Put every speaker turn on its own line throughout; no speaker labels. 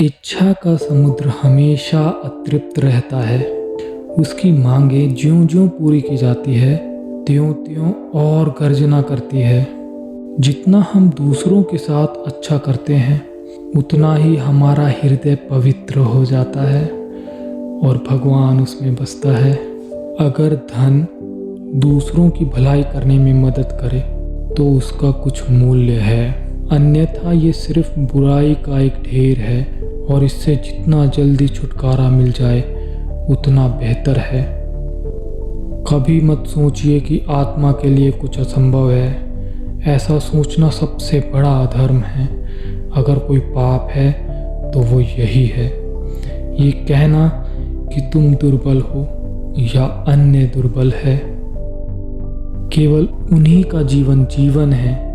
इच्छा का समुद्र हमेशा अतृप्त रहता है। उसकी मांगें ज्यों-ज्यों पूरी की जाती है, त्यों-त्यों और गर्जना करती है। जितना हम दूसरों के साथ अच्छा करते हैं, उतना ही हमारा हृदय पवित्र हो जाता है और भगवान उसमें बसता है। अगर धन दूसरों की भलाई करने में मदद करे, तो उसका कुछ मूल्य है। अन्यथा ये सिर्फ बुराई का एक ढेर है और इससे जितना जल्दी छुटकारा मिल जाए उतना बेहतर है। कभी मत सोचिए कि आत्मा के लिए कुछ असंभव है। ऐसा सोचना सबसे बड़ा अधर्म है। अगर कोई पाप है तो वो यही है, ये कहना कि तुम दुर्बल हो या अन्य दुर्बल है। केवल उन्हीं का जीवन है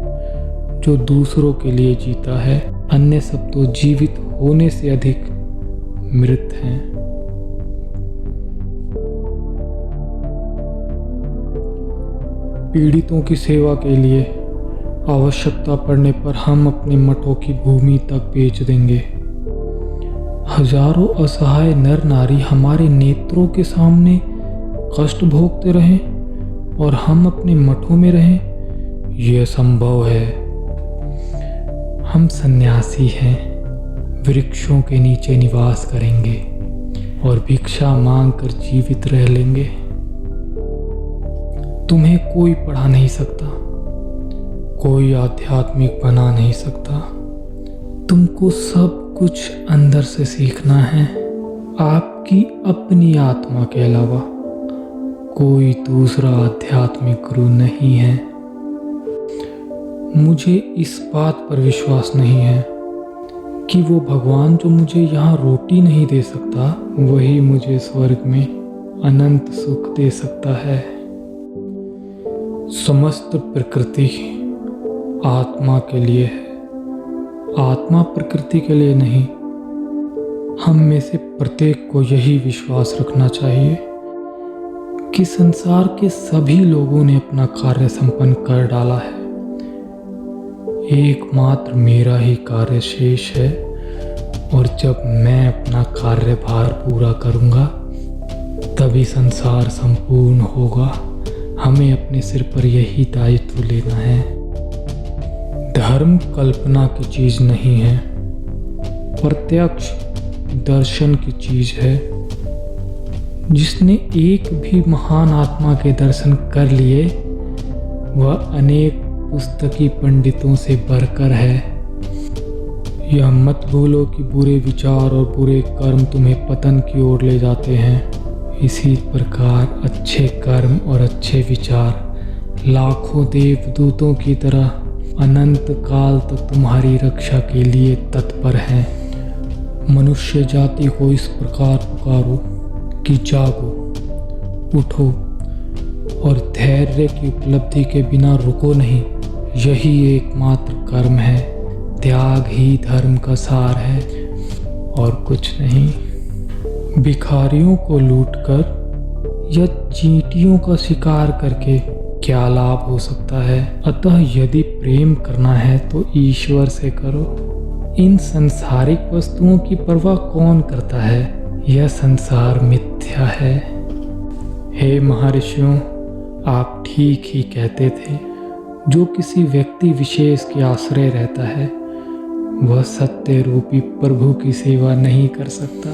जो दूसरों के लिए जीता है। अन्य सब तो जीवित होने से अधिक मृत हैं। पीड़ितों की सेवा के लिए आवश्यकता पड़ने पर हम अपने मठों की भूमि तक बेच देंगे। हजारों असहाय नर नारी हमारे नेत्रों के सामने कष्ट भोगते रहें और हम अपने मठों में रहें, यह असंभव है। हम सन्यासी हैं, वृक्षों के नीचे निवास करेंगे और भिक्षा मांग कर जीवित रह लेंगे। तुम्हें कोई पढ़ा नहीं सकता, कोई आध्यात्मिक बना नहीं सकता। तुमको सब कुछ अंदर से सीखना है। आपकी अपनी आत्मा के अलावा कोई दूसरा आध्यात्मिक गुरु नहीं है। मुझे इस बात पर विश्वास नहीं है कि वो भगवान जो मुझे यहाँ रोटी नहीं दे सकता, वही मुझे स्वर्ग में अनंत सुख दे सकता है। समस्त प्रकृति आत्मा के लिए है, आत्मा प्रकृति के लिए नहीं। हम में से प्रत्येक को यही विश्वास रखना चाहिए कि संसार के सभी लोगों ने अपना कार्य संपन्न कर डाला है। एकमात्र मेरा ही कार्य शेष है और जब मैं अपना कार्यभार पूरा करूंगा, तभी संसार संपूर्ण होगा। हमें अपने सिर पर यही दायित्व लेना है। धर्म कल्पना की चीज नहीं है, प्रत्यक्ष दर्शन की चीज है। जिसने एक भी महान आत्मा के दर्शन कर लिए, वह अनेक पुस्तकी पंडितों से बढ़कर है। यह मत भूलो कि बुरे विचार और बुरे कर्म तुम्हें पतन की ओर ले जाते हैं। इसी प्रकार अच्छे कर्म और अच्छे विचार लाखों देवदूतों की तरह अनंत काल तक तुम्हारी रक्षा के लिए तत्पर हैं। मनुष्य जाति को इस प्रकार पुकारो कि जागो, उठो और धैर्य की उपलब्धि के बिना रुको नहीं। यही एकमात्र कर्म है। त्याग ही धर्म का सार है और कुछ नहीं। भिखारियों को लूटकर या चींटियों का शिकार करके क्या लाभ हो सकता है। अतः यदि प्रेम करना है तो ईश्वर से करो। इन सांसारिक वस्तुओं की परवाह कौन करता है। यह संसार मिथ्या है। हे महर्षियों, आप ठीक ही कहते थे। जो किसी व्यक्ति विशेष के आश्रय रहता है, वह सत्य रूपी प्रभु की सेवा नहीं कर सकता।